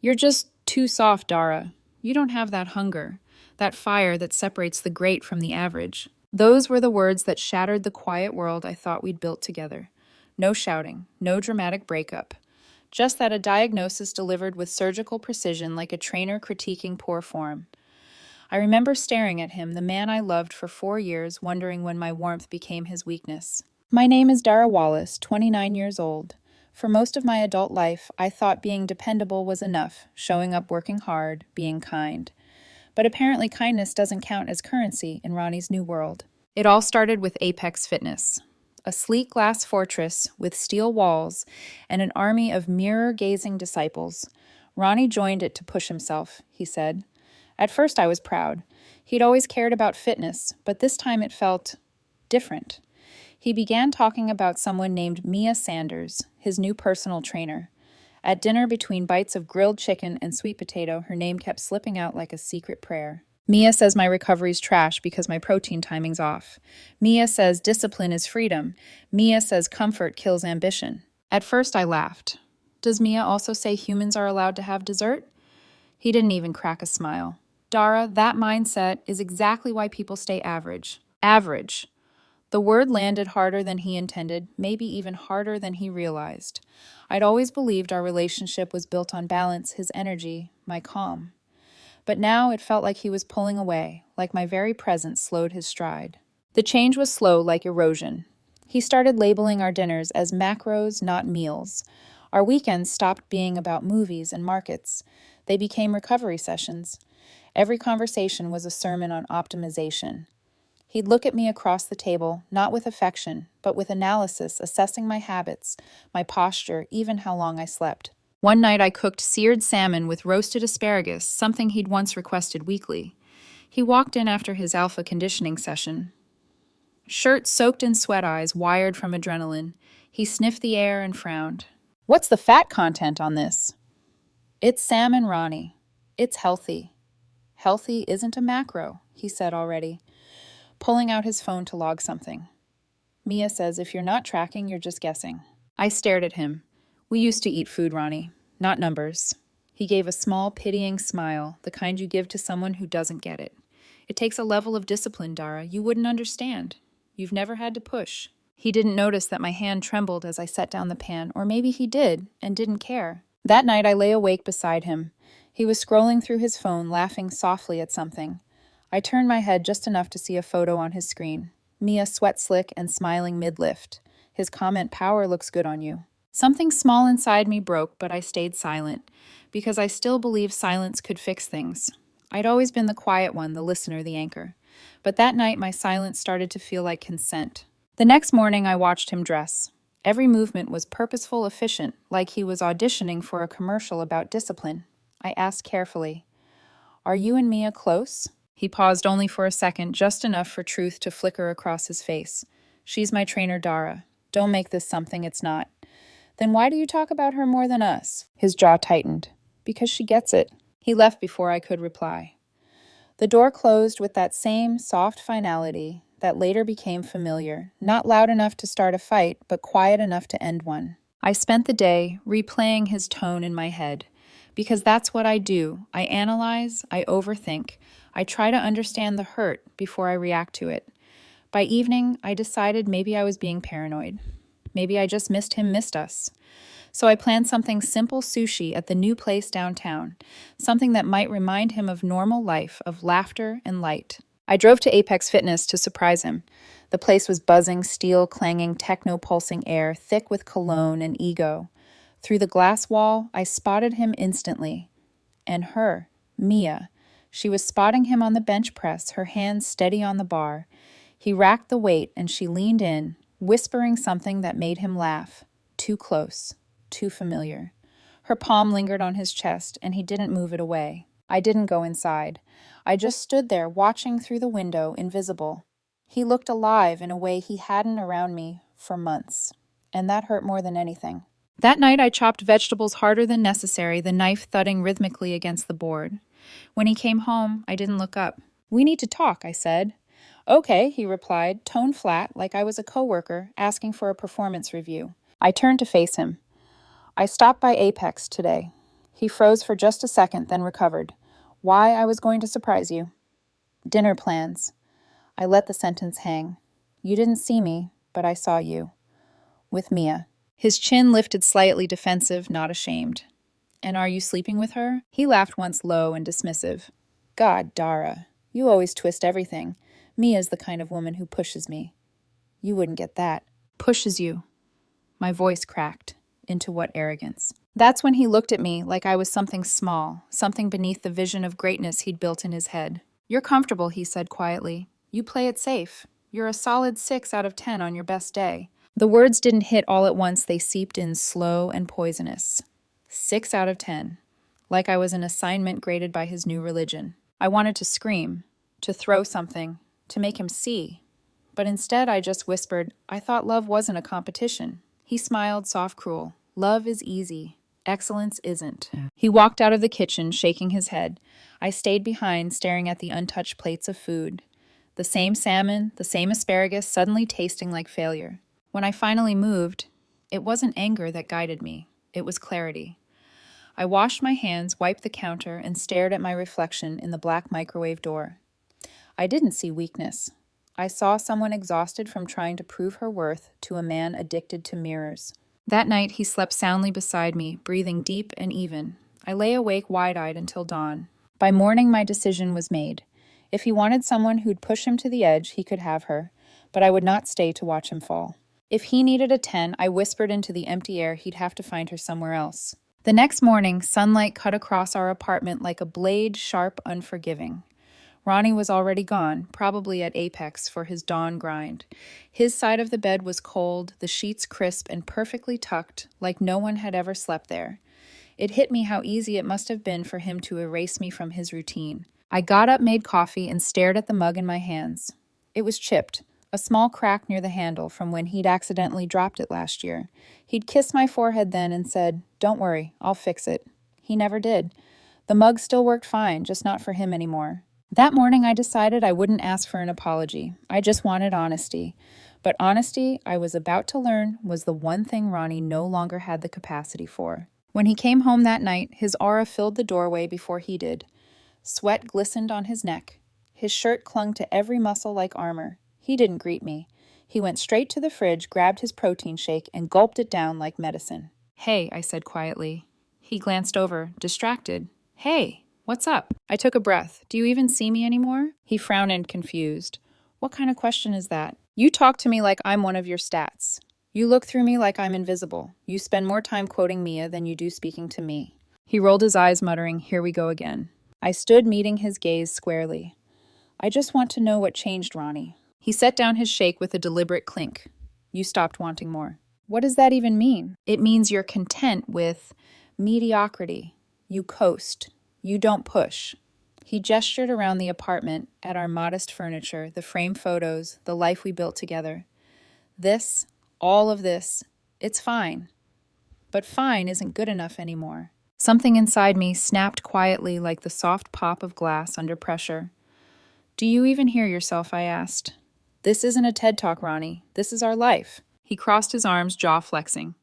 You're just too soft, Dara. You don't have that hunger, that fire that separates the great from the average. Those were the words that shattered the quiet world I thought we'd built together. No shouting, no dramatic breakup. Just that a diagnosis delivered with surgical precision like a trainer critiquing poor form. I remember staring at him, the man I loved for 4 years, wondering when my warmth became his weakness. My name is Dara Wallace, 29 years old. For most of my adult life, I thought being dependable was enough, showing up working hard, being kind. But apparently kindness doesn't count as currency in Ronnie's new world. It all started with Apex Fitness, a sleek glass fortress with steel walls and an army of mirror-gazing disciples. Ronnie joined it to push himself, he said. At first I was proud. He'd always cared about fitness, but this time it felt different. He began talking about someone named Mia Sanders, his new personal trainer. At dinner, between bites of grilled chicken and sweet potato, her name kept slipping out like a secret prayer. Mia says my recovery's trash because my protein timing's off. Mia says discipline is freedom. Mia says comfort kills ambition. At first I laughed. Does Mia also say humans are allowed to have dessert? He didn't even crack a smile. Dara, that mindset is exactly why people stay average. Average. The word landed harder than he intended, maybe even harder than he realized. I'd always believed our relationship was built on balance, his energy, my calm. But now it felt like he was pulling away, like my very presence slowed his stride. The change was slow, like erosion. He started labeling our dinners as macros, not meals. Our weekends stopped being about movies and markets. They became recovery sessions. Every conversation was a sermon on optimization. He'd look at me across the table, not with affection, but with analysis, assessing my habits, my posture, even how long I slept. One night I cooked seared salmon with roasted asparagus, something he'd once requested weekly. He walked in after his alpha conditioning session. Shirt soaked in sweat eyes, wired from adrenaline. He sniffed the air and frowned. What's the fat content on this? It's salmon, Ronnie. It's healthy. Healthy isn't a macro, he said already, pulling out his phone to log something. Mia says if you're not tracking, you're just guessing. I stared at him. We used to eat food, Ronnie, not numbers. He gave a small, pitying smile, the kind you give to someone who doesn't get it. It takes a level of discipline, Dara, you wouldn't understand. You've never had to push. He didn't notice that my hand trembled as I set down the pan, or maybe he did, and didn't care. That night I lay awake beside him. He was scrolling through his phone, laughing softly at something. I turned my head just enough to see a photo on his screen. Mia sweat slick and smiling mid-lift. His comment, "Power looks good on you." Something small inside me broke, but I stayed silent, because I still believed silence could fix things. I'd always been the quiet one, the listener, the anchor. But that night my silence started to feel like consent. The next morning I watched him dress. Every movement was purposeful, efficient, like he was auditioning for a commercial about discipline. I asked carefully, "Are you and Mia close?" He paused only for a second, just enough for truth to flicker across his face. "She's my trainer, Dara. Don't make this something it's not." "Then why do you talk about her more than us?" His jaw tightened. "Because she gets it." He left before I could reply. The door closed with that same soft finality that later became familiar, not loud enough to start a fight, but quiet enough to end one. I spent the day replaying his tone in my head, because that's what I do. I analyze, I overthink, I try to understand the hurt before I react to it. By evening, I decided maybe I was being paranoid. Maybe I just missed us. So I planned something simple, sushi at the new place downtown, something that might remind him of normal life, of laughter and light. I drove to Apex Fitness to surprise him. The place was buzzing, steel-clanging, techno-pulsing air, thick with cologne and ego. Through the glass wall, I spotted him instantly. And her, Mia. She was spotting him on the bench press, her hands steady on the bar. He racked the weight, and she leaned in, whispering something that made him laugh. Too close. Too familiar. Her palm lingered on his chest, and he didn't move it away. I didn't go inside. I just stood there, watching through the window, invisible. He looked alive in a way he hadn't around me for months, and that hurt more than anything. That night I chopped vegetables harder than necessary, the knife thudding rhythmically against the board. When he came home, I didn't look up. "We need to talk," I said. "Okay," he replied, tone flat, like I was a coworker asking for a performance review. I turned to face him. "I stopped by Apex today." He froze for just a second, then recovered. Why I was going to surprise you. Dinner plans. I let the sentence hang. You didn't see me, but I saw you. With Mia. His chin lifted slightly defensive, not ashamed. And are you sleeping with her? He laughed once low and dismissive. God, Dara, you always twist everything. Mia's the kind of woman who pushes me. You wouldn't get that. Pushes you. My voice cracked. Into what arrogance? That's when he looked at me like I was something small, something beneath the vision of greatness he'd built in his head. You're comfortable, he said quietly. You play it safe. You're a solid 6 out of 10 on your best day. The words didn't hit all at once, they seeped in slow and poisonous. 6 out of 10. Like I was an assignment graded by his new religion. I wanted to scream, to throw something, to make him see. But instead I just whispered, I thought love wasn't a competition. He smiled, soft, cruel. Love is easy. Excellence isn't. He walked out of the kitchen, shaking his head. I stayed behind, staring at the untouched plates of food. The same salmon, the same asparagus, suddenly tasting like failure. When I finally moved, it wasn't anger that guided me. It was clarity. I washed my hands, wiped the counter, and stared at my reflection in the black microwave door. I didn't see weakness. I saw someone exhausted from trying to prove her worth to a man addicted to mirrors. That night, he slept soundly beside me, breathing deep and even. I lay awake wide-eyed until dawn. By morning, my decision was made. If he wanted someone who'd push him to the edge, he could have her, but I would not stay to watch him fall. If he needed a 10, I whispered into the empty air he'd have to find her somewhere else. The next morning, sunlight cut across our apartment like a blade, sharp, unforgiving. Ronnie was already gone, probably at Apex for his dawn grind. His side of the bed was cold, the sheets crisp and perfectly tucked, like no one had ever slept there. It hit me how easy it must have been for him to erase me from his routine. I got up, made coffee, and stared at the mug in my hands. It was chipped, a small crack near the handle from when he'd accidentally dropped it last year. He'd kissed my forehead then and said, "Don't worry, I'll fix it." He never did. The mug still worked fine, just not for him anymore. That morning I decided I wouldn't ask for an apology. I just wanted honesty. But honesty, I was about to learn, was the one thing Ronnie no longer had the capacity for. When he came home that night, his aura filled the doorway before he did. Sweat glistened on his neck. His shirt clung to every muscle like armor. He didn't greet me. He went straight to the fridge, grabbed his protein shake, and gulped it down like medicine. "Hey," I said quietly. He glanced over, distracted. "Hey, what's up?" I took a breath. "Do you even see me anymore?" He frowned and confused. "What kind of question is that? You talk to me like I'm one of your stats. You look through me like I'm invisible. You spend more time quoting Mia than you do speaking to me." He rolled his eyes, muttering, "Here we go again." I stood meeting his gaze squarely. "I just want to know what changed, Ronnie." He set down his shake with a deliberate clink. "You stopped wanting more." "What does that even mean?" "It means you're content with mediocrity. You coast. You don't push." He gestured around the apartment, at our modest furniture, the framed photos, the life we built together. "This, all of this, it's fine. But fine isn't good enough anymore." Something inside me snapped quietly like the soft pop of glass under pressure. "Do you even hear yourself?" I asked. "This isn't a TED Talk, Ronnie. This is our life." He crossed his arms, jaw flexing.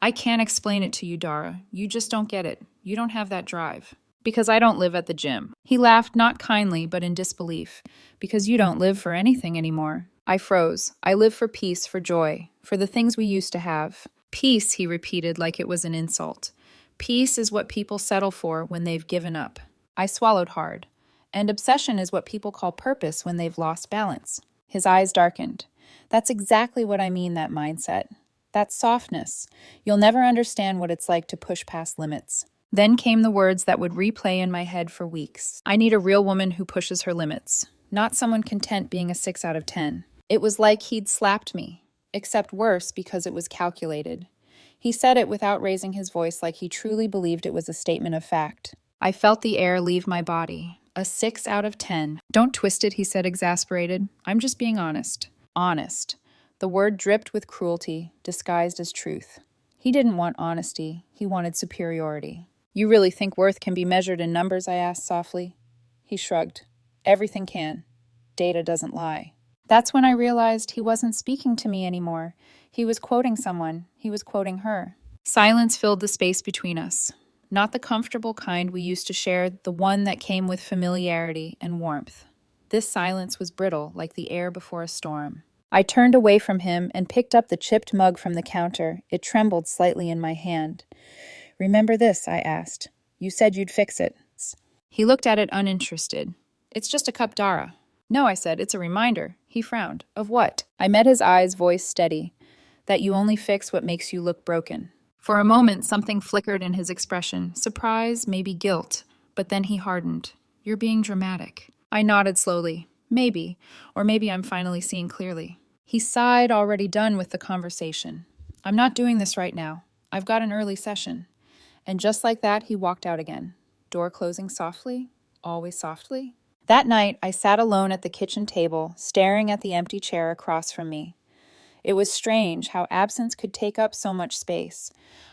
"I can't explain it to you, Dara. You just don't get it. You don't have that drive. Because I don't live at the gym." He laughed, not kindly, but in disbelief. "Because you don't live for anything anymore." I froze. "I live for peace, for joy, for the things we used to have." "Peace," he repeated like it was an insult. "Peace is what people settle for when they've given up." I swallowed hard. "And obsession is what people call purpose when they've lost balance." His eyes darkened. "That's exactly what I mean, that mindset. That softness. You'll never understand what it's like to push past limits." Then came the words that would replay in my head for weeks. "I need a real woman who pushes her limits, not someone content being a 6 out of 10. It was like he'd slapped me, except worse because it was calculated. He said it without raising his voice like he truly believed it was a statement of fact. I felt the air leave my body. A 6 out of 10. "Don't twist it," he said, exasperated. "I'm just being honest." Honest. The word dripped with cruelty, disguised as truth. He didn't want honesty. He wanted superiority. "You really think worth can be measured in numbers?" I asked softly. He shrugged. "Everything can. Data doesn't lie." That's when I realized he wasn't speaking to me anymore. He was quoting someone. He was quoting her. Silence filled the space between us. not the comfortable kind we used to share, the one that came with familiarity and warmth. This silence was brittle, like the air before a storm. I turned away from him and picked up the chipped mug from the counter. It trembled slightly in my hand. "Remember this?" I asked. "You said you'd fix it." He looked at it uninterested. "It's just a cup, Dara." "No," I said, "it's a reminder." He frowned. "Of what?" I met his eyes, voice steady. "That you only fix what makes you look broken." For a moment, something flickered in his expression. Surprise, maybe guilt. But then he hardened. "You're being dramatic." I nodded slowly. "Maybe. Or maybe I'm finally seeing clearly." He sighed, already done with the conversation. "I'm not doing this right now. I've got an early session." And just like that, he walked out again. Door closing softly, always softly. That night, I sat alone at the kitchen table, staring at the empty chair across from me. It was strange how absence could take up so much space.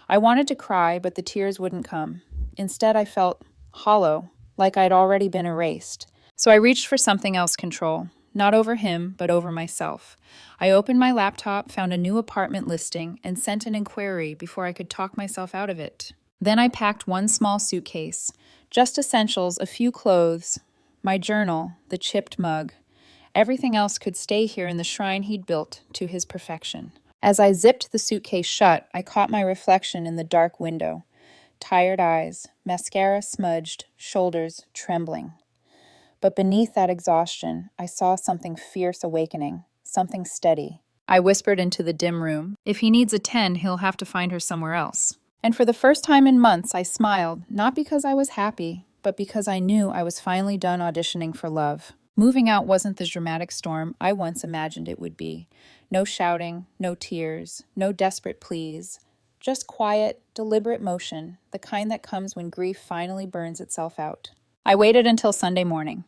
I wanted to cry, but the tears wouldn't come. Instead, I felt hollow, like I'd already been erased. So I reached for something else control. Not over him, but over myself. I opened my laptop, found a new apartment listing, and sent an inquiry before I could talk myself out of it. Then I packed one small suitcase. Just essentials, a few clothes, my journal, the chipped mug. Everything else could stay here in the shrine he'd built to his perfection. As I zipped the suitcase shut, I caught my reflection in the dark window. Tired eyes, mascara smudged, shoulders trembling. But beneath that exhaustion, I saw something fierce awakening, something steady. I whispered into the dim room, "If he needs a 10, he'll have to find her somewhere else." And for the first time in months, I smiled, not because I was happy, but because I knew I was finally done auditioning for love. Moving out wasn't the dramatic storm I once imagined it would be. No shouting, no tears, no desperate pleas. Just quiet, deliberate motion, the kind that comes when grief finally burns itself out. I waited until Sunday morning.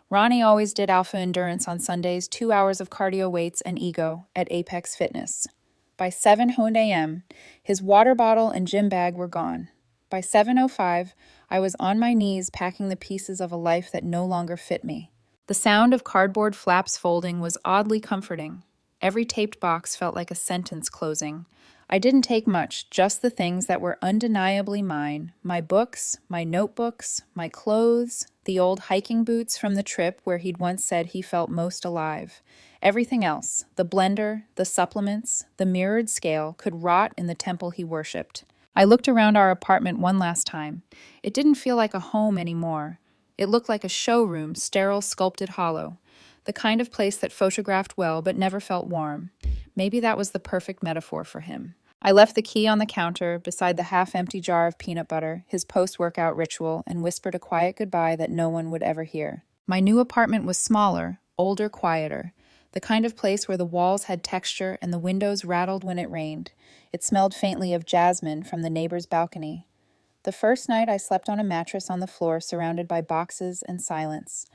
Ronnie always did alpha endurance on Sundays, 2 hours of cardio weights and ego at Apex Fitness. By 7 a.m., his water bottle and gym bag were gone. By 7:05, I was on my knees packing the pieces of a life that no longer fit me. The sound of cardboard flaps folding was oddly comforting. Every taped box felt like a sentence closing. I didn't take much, just the things that were undeniably mine. My books, my notebooks, my clothes, the old hiking boots from the trip where he'd once said he felt most alive. Everything else, the blender, the supplements, the mirrored scale, could rot in the temple he worshipped. I looked around our apartment one last time. It didn't feel like a home anymore. It looked like a showroom, sterile, sculpted hollow. The kind of place that photographed well but never felt warm. Maybe that was the perfect metaphor for him. I left the key on the counter beside the half-empty jar of peanut butter, his post-workout ritual, and whispered a quiet goodbye that no one would ever hear. My new apartment was smaller, older, quieter. The kind of place where the walls had texture and the windows rattled when it rained. It smelled faintly of jasmine from the neighbor's balcony. The first night I slept on a mattress on the floor surrounded by boxes and silence.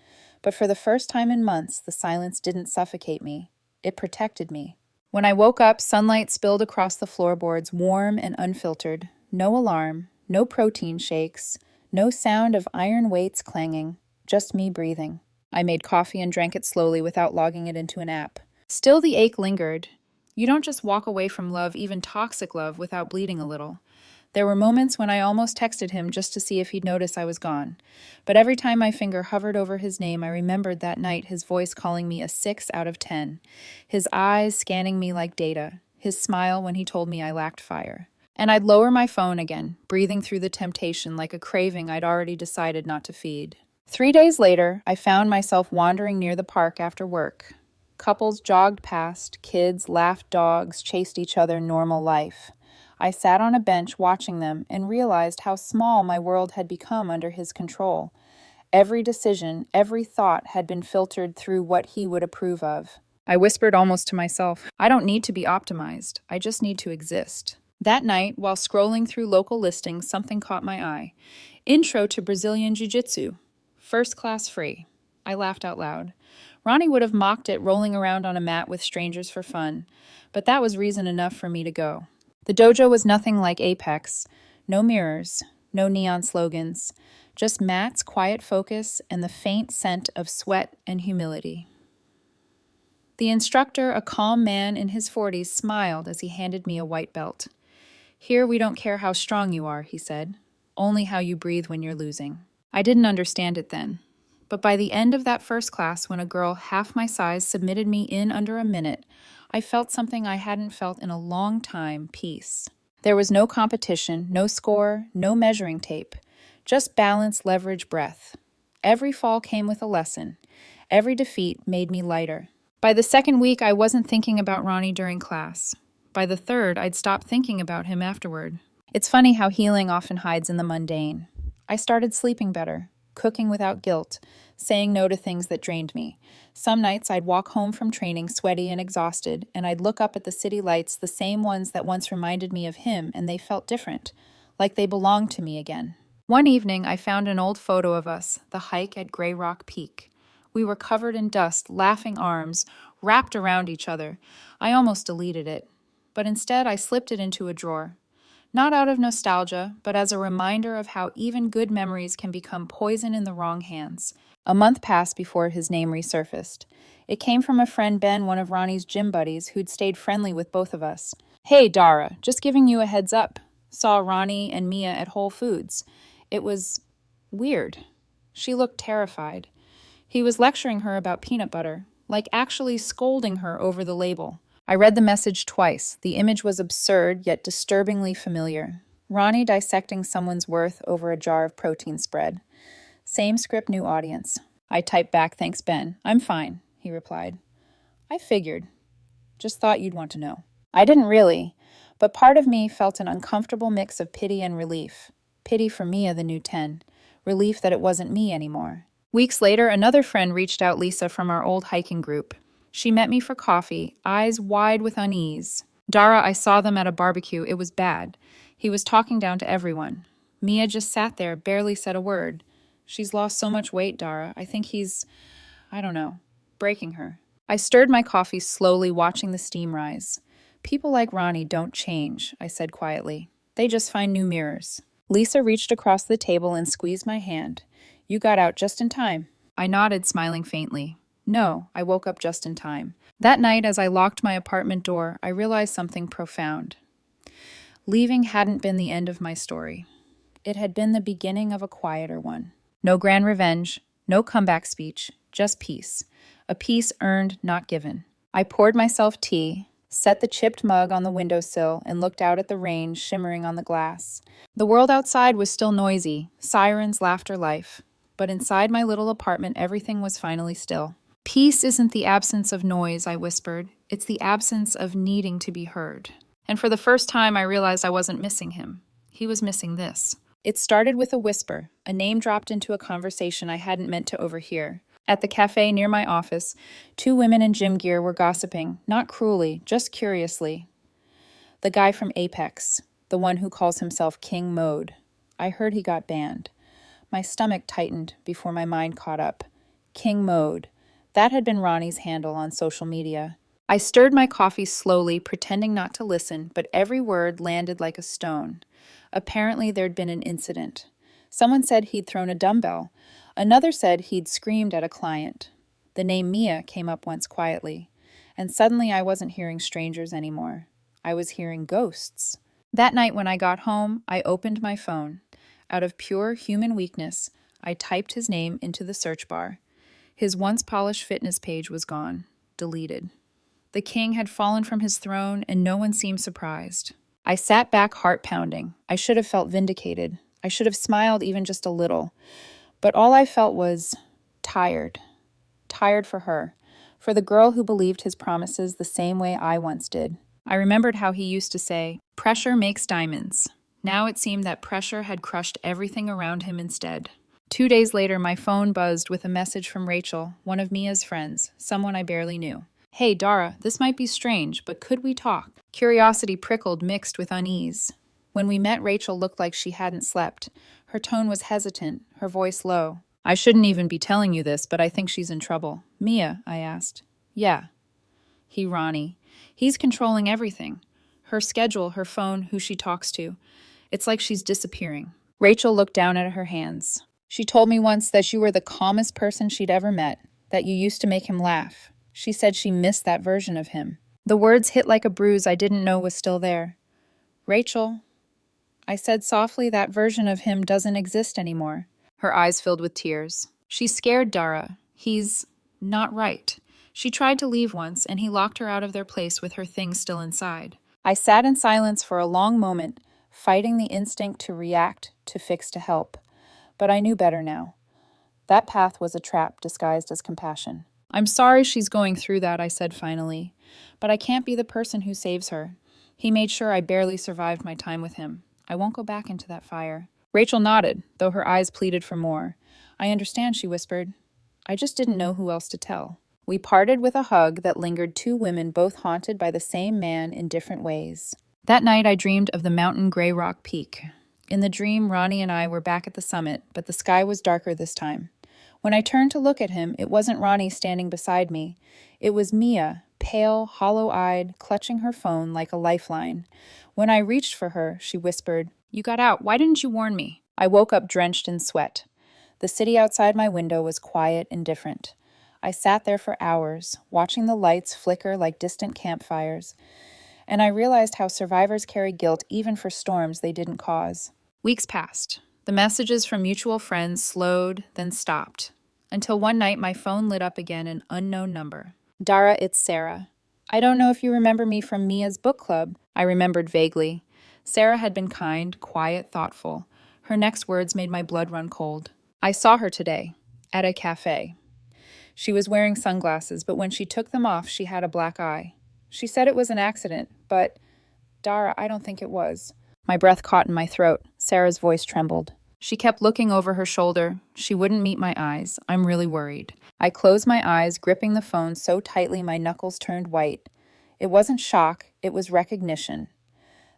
But for the first time in months, the silence didn't suffocate me. It protected me. When I woke up, sunlight spilled across the floorboards, warm and unfiltered. No alarm, no protein shakes, no sound of iron weights clanging, just me breathing. I made coffee and drank it slowly without logging it into an app. Still the ache lingered. You don't just walk away from love, even toxic love, without bleeding a little. There were moments when I almost texted him just to see if he'd notice I was gone. But every time my finger hovered over his name, I remembered that night his voice calling me a 6 out of 10. His eyes scanning me like data. His smile when he told me I lacked fire. And I'd lower my phone again, breathing through the temptation like a craving I'd already decided not to feed. 3 days later, I found myself wandering near the park after work. Couples jogged past, kids laughed, dogs chased each other, normal life. I sat on a bench watching them and realized how small my world had become under his control. Every decision, every thought had been filtered through what he would approve of. I whispered almost to myself, I don't need to be optimized. I just need to exist. That night, while scrolling through local listings, something caught my eye. Intro to Brazilian Jiu-Jitsu. First class free. I laughed out loud. Ronnie would have mocked it rolling around on a mat with strangers for fun, but that was reason enough for me to go. The dojo was nothing like Apex. No mirrors, no neon slogans, just mats, quiet focus, and the faint scent of sweat and humility. The instructor, a calm man in his 40s, smiled as he handed me a white belt. Here we don't care how strong you are, he said. only how you breathe when you're losing. I didn't understand it then. But by the end of that first class, when a girl half my size submitted me in under a minute, I felt something I hadn't felt in a long time: peace. There was no competition, no score, no measuring tape. Just balance, leverage, breath. Every fall came with a lesson. Every defeat made me lighter. By the second week, I wasn't thinking about Ronnie during class. By the third, I'd stopped thinking about him afterward. It's funny how healing often hides in the mundane. I started sleeping better, cooking without guilt, saying no to things that drained me. Some nights I'd walk home from training sweaty and exhausted, and I'd look up at the city lights, the same ones that once reminded me of him, and they felt different, like they belonged to me again. One evening, I found an old photo of us, the hike at Grey Rock Peak. We were covered in dust, laughing arms, wrapped around each other. I almost deleted it, but instead I slipped it into a drawer. Not out of nostalgia, but as a reminder of how even good memories can become poison in the wrong hands. A month passed before his name resurfaced. It came from a friend Ben, one of Ronnie's gym buddies, who'd stayed friendly with both of us. "Hey, Dara, just giving you a heads up. Saw Ronnie and Mia at Whole Foods. It was weird." She looked terrified. He was lecturing her about peanut butter, like actually scolding her over the label. I read the message twice. The image was absurd, yet disturbingly familiar. Ronnie dissecting someone's worth over a jar of protein spread. Same script, new audience. I typed back, "Thanks, Ben. I'm fine," he replied. "I figured. Just thought you'd want to know." I didn't really, but part of me felt an uncomfortable mix of pity and relief. Pity for Mia, the new 10. Relief that it wasn't me anymore. Weeks later, another friend reached out, Lisa, from our old hiking group. She met me for coffee, eyes wide with unease. "Dara, I saw them at a barbecue. It was bad. He was talking down to everyone." Mia just sat there, barely said a word. "She's lost so much weight, Dara. I think he's, I don't know, breaking her." I stirred my coffee slowly, watching the steam rise. "People like Ronnie don't change," I said quietly. "They just find new mirrors." Lisa reached across the table and squeezed my hand. "You got out just in time." I nodded, smiling faintly. No, I woke up just in time. That night, as I locked my apartment door, I realized something profound. Leaving hadn't been the end of my story. It had been the beginning of a quieter one. No grand revenge, no comeback speech, just peace. A peace earned, not given. I poured myself tea, set the chipped mug on the windowsill, and looked out at the rain shimmering on the glass. The world outside was still noisy, sirens, laughter, life. But inside my little apartment, everything was finally still. "Peace isn't the absence of noise," I whispered. "It's the absence of needing to be heard." And for the first time, I realized I wasn't missing him. He was missing this. It started with a whisper, a name dropped into a conversation I hadn't meant to overhear. At the cafe near my office, two women in gym gear were gossiping, not cruelly, just curiously. The guy from Apex, the one who calls himself King Mode. I heard he got banned. My stomach tightened before my mind caught up. King Mode. That had been Ronnie's handle on social media. I stirred my coffee slowly, pretending not to listen, but every word landed like a stone. Apparently, there'd been an incident. Someone said he'd thrown a dumbbell. Another said he'd screamed at a client. The name Mia came up once quietly. And suddenly I wasn't hearing strangers anymore. I was hearing ghosts. That night when I got home, I opened my phone. Out of pure human weakness, I typed his name into the search bar. His once polished fitness page was gone, deleted. The king had fallen from his throne, and no one seemed surprised. I sat back, heart pounding. I should have felt vindicated. I should have smiled even just a little. But all I felt was tired. Tired for her, for the girl who believed his promises the same way I once did. I remembered how he used to say, "Pressure makes diamonds." Now it seemed that pressure had crushed everything around him instead. 2 days later, my phone buzzed with a message from Rachel, one of Mia's friends, someone I barely knew. "Hey, Dara, this might be strange, but could we talk?" Curiosity prickled, mixed with unease. When we met, Rachel looked like she hadn't slept. Her tone was hesitant, her voice low. "I shouldn't even be telling you this, but I think she's in trouble." "Mia?" I asked. "Yeah." Ronnie. He's controlling everything. Her schedule, her phone, who she talks to. It's like she's disappearing. Rachel looked down at her hands. "She told me once that you were the calmest person she'd ever met, that you used to make him laugh. She said she missed that version of him." The words hit like a bruise I didn't know was still there. "Rachel." I said softly that version of him doesn't exist anymore. Her eyes filled with tears. She's scared, Dara. He's not right. She tried to leave once, and he locked her out of their place with her things still inside. I sat in silence for a long moment, fighting the instinct to react, to fix, to help. But I knew better now. That path was a trap disguised as compassion. I'm sorry she's going through that, I said finally. But I can't be the person who saves her. He made sure I barely survived my time with him. I won't go back into that fire. Rachel nodded, though her eyes pleaded for more. I understand, she whispered. I just didn't know who else to tell. We parted with a hug that lingered, two women both haunted by the same man in different ways. That night I dreamed of the mountain Grey Rock Peak. In the dream, Ronnie and I were back at the summit, but the sky was darker this time. When I turned to look at him, it wasn't Ronnie standing beside me. It was Mia, pale, hollow-eyed, clutching her phone like a lifeline. When I reached for her, she whispered, "You got out. Why didn't you warn me?" I woke up drenched in sweat. The city outside my window was quiet and different. I sat there for hours, watching the lights flicker like distant campfires, and I realized how survivors carry guilt even for storms they didn't cause. Weeks passed. The messages from mutual friends slowed, then stopped, until one night my phone lit up again, an unknown number. Dara, it's Sarah. I don't know if you remember me from Mia's book club. I remembered vaguely. Sarah had been kind, quiet, thoughtful. Her next words made my blood run cold. I saw her today, at a cafe. She was wearing sunglasses, but when she took them off, she had a black eye. She said it was an accident, but, Dara, I don't think it was. My breath caught in my throat. Sarah's voice trembled. She kept looking over her shoulder. She wouldn't meet my eyes. I'm really worried. I closed my eyes, gripping the phone so tightly my knuckles turned white. It wasn't shock, it was recognition.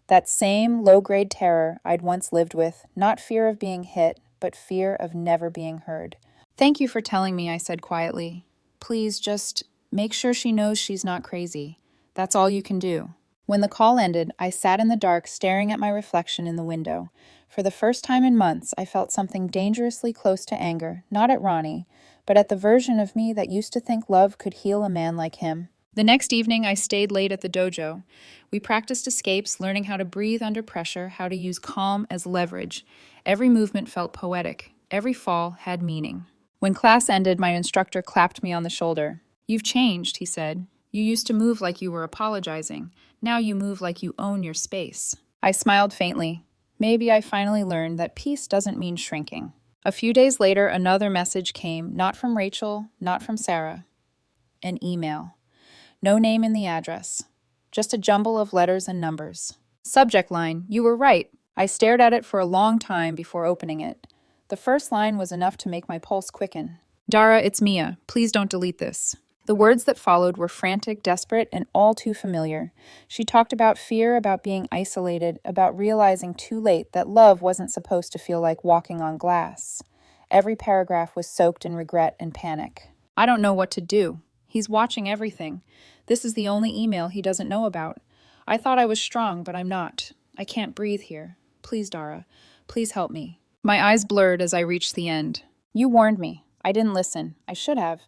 That same low-grade terror I'd once lived with, not fear of being hit, but fear of never being heard. Thank you for telling me, I said quietly. Please just make sure she knows she's not crazy. That's all you can do. When the call ended, I sat in the dark staring at my reflection in the window. For the first time in months, I felt something dangerously close to anger, not at Ronnie, but at the version of me that used to think love could heal a man like him. The next evening, I stayed late at the dojo. We practiced escapes, learning how to breathe under pressure, how to use calm as leverage. Every movement felt poetic. Every fall had meaning. When class ended, my instructor clapped me on the shoulder. You've changed, he said. You used to move like you were apologizing. Now you move like you own your space. I smiled faintly. Maybe I finally learned that peace doesn't mean shrinking. A few days later, another message came, not from Rachel, not from Sarah. An email. No name in the address. Just a jumble of letters and numbers. Subject line, you were right. I stared at it for a long time before opening it. The first line was enough to make my pulse quicken. Dara, it's Mia. Please don't delete this. The words that followed were frantic, desperate, and all too familiar. She talked about fear, about being isolated, about realizing too late that love wasn't supposed to feel like walking on glass. Every paragraph was soaked in regret and panic. I don't know what to do. He's watching everything. This is the only email he doesn't know about. I thought I was strong, but I'm not. I can't breathe here. Please, Dara. Please help me. My eyes blurred as I reached the end. You warned me. I didn't listen. I should have.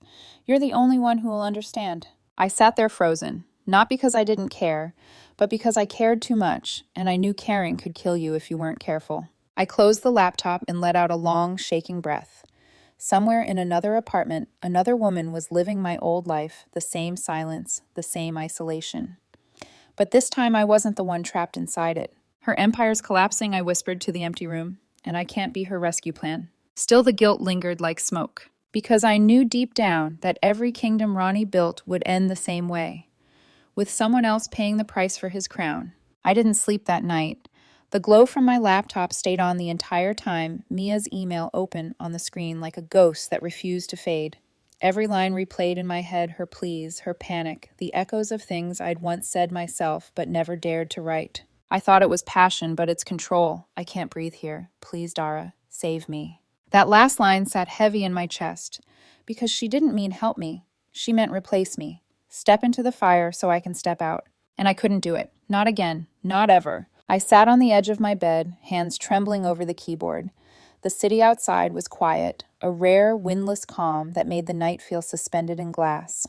You're the only one who will understand. I sat there frozen, not because I didn't care, but because I cared too much, and I knew caring could kill you if you weren't careful. I closed the laptop and let out a long, shaking breath. Somewhere in another apartment, another woman was living my old life, the same silence, the same isolation. But this time I wasn't the one trapped inside it. Her empire's collapsing, I whispered to the empty room, and I can't be her rescue plan. Still the guilt lingered like smoke, because I knew deep down that every kingdom Ronnie built would end the same way, with someone else paying the price for his crown. I didn't sleep that night. The glow from my laptop stayed on the entire time, Mia's email open on the screen like a ghost that refused to fade. Every line replayed in my head, her pleas, her panic, the echoes of things I'd once said myself but never dared to write. I thought it was passion, but it's control. I can't breathe here. Please, Dara, save me. That last line sat heavy in my chest, because she didn't mean help me. She meant replace me. Step into the fire so I can step out. And I couldn't do it. Not again. Not ever. I sat on the edge of my bed, hands trembling over the keyboard. The city outside was quiet, a rare, windless calm that made the night feel suspended in glass.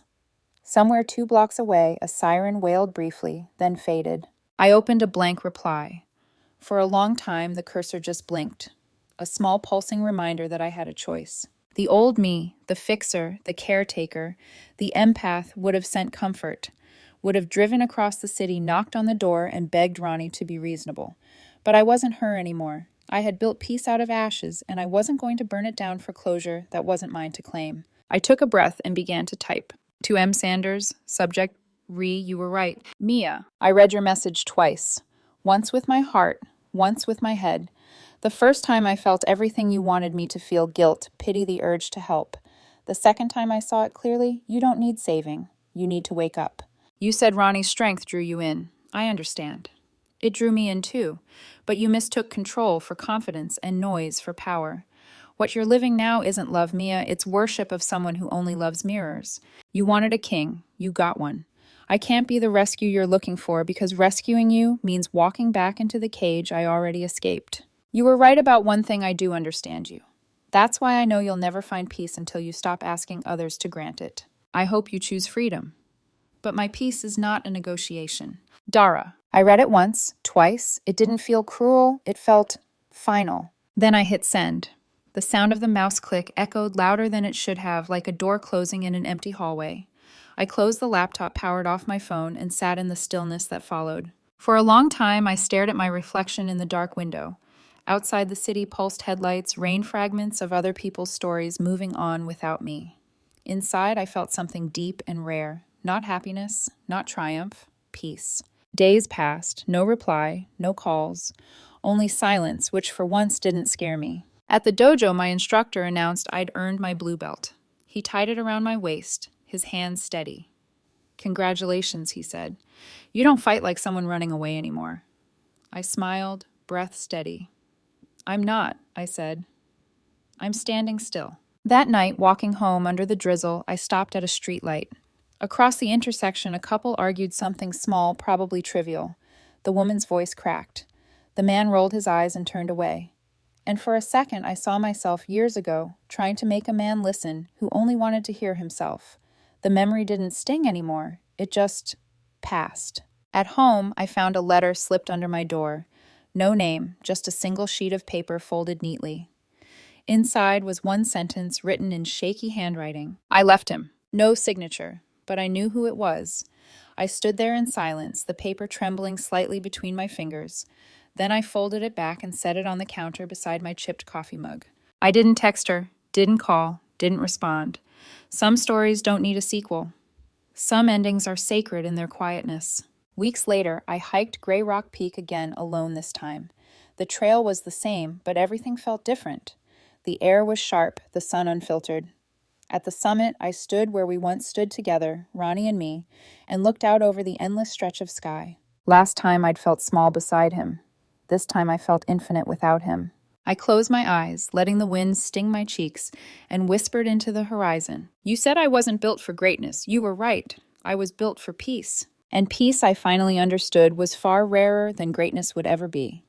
Somewhere 2 blocks away, a siren wailed briefly, then faded. I opened a blank reply. For a long time, the cursor just blinked, a small pulsing reminder that I had a choice. The old me, the fixer, the caretaker, the empath would have sent comfort, would have driven across the city, knocked on the door, and begged Ronnie to be reasonable. But I wasn't her anymore. I had built peace out of ashes, and I wasn't going to burn it down for closure that wasn't mine to claim. I took a breath and began to type. To M. Sanders, subject, you were right. Mia, I read your message twice. Once with my heart, once with my head. The first time I felt everything you wanted me to feel: guilt, pity, the urge to help. The second time I saw it clearly: you don't need saving. You need to wake up. You said Ronnie's strength drew you in. I understand. It drew me in too, but you mistook control for confidence and noise for power. What you're living now isn't love, Mia. It's worship of someone who only loves mirrors. You wanted a king. You got one. I can't be the rescue you're looking for, because rescuing you means walking back into the cage I already escaped. You were right about one thing: I do understand you. That's why I know you'll never find peace until you stop asking others to grant it. I hope you choose freedom. But my peace is not a negotiation. Dara. I read it once, twice. It didn't feel cruel. It felt final. Then I hit send. The sound of the mouse click echoed louder than it should have, like a door closing in an empty hallway. I closed the laptop, powered off my phone, and sat in the stillness that followed. For a long time, I stared at my reflection in the dark window. Outside the city pulsed headlights, rain fragments of other people's stories moving on without me. Inside, I felt something deep and rare. Not happiness, not triumph, peace. Days passed, no reply, no calls, only silence, which for once didn't scare me. At the dojo, my instructor announced I'd earned my blue belt. He tied it around my waist, his hands steady. Congratulations, he said. You don't fight like someone running away anymore. I smiled, breath steady. I'm not, I said. I'm standing still. That night, walking home under the drizzle, I stopped at a streetlight. Across the intersection, a couple argued something small, probably trivial. The woman's voice cracked. The man rolled his eyes and turned away. And for a second, I saw myself years ago, trying to make a man listen who only wanted to hear himself. The memory didn't sting anymore. It just passed. At home, I found a letter slipped under my door. No name, just a single sheet of paper folded neatly. Inside was one sentence written in shaky handwriting. I left him. No signature, but I knew who it was. I stood there in silence, the paper trembling slightly between my fingers. Then I folded it back and set it on the counter beside my chipped coffee mug. I didn't text her, didn't call, didn't respond. Some stories don't need a sequel. Some endings are sacred in their quietness. Weeks later, I hiked Grey Rock Peak again, alone this time. The trail was the same, but everything felt different. The air was sharp, the sun unfiltered. At the summit, I stood where we once stood together, Ronnie and me, and looked out over the endless stretch of sky. Last time I'd felt small beside him. This time I felt infinite without him. I closed my eyes, letting the wind sting my cheeks, and whispered into the horizon. You said I wasn't built for greatness. You were right. I was built for peace. And peace, I finally understood, was far rarer than greatness would ever be.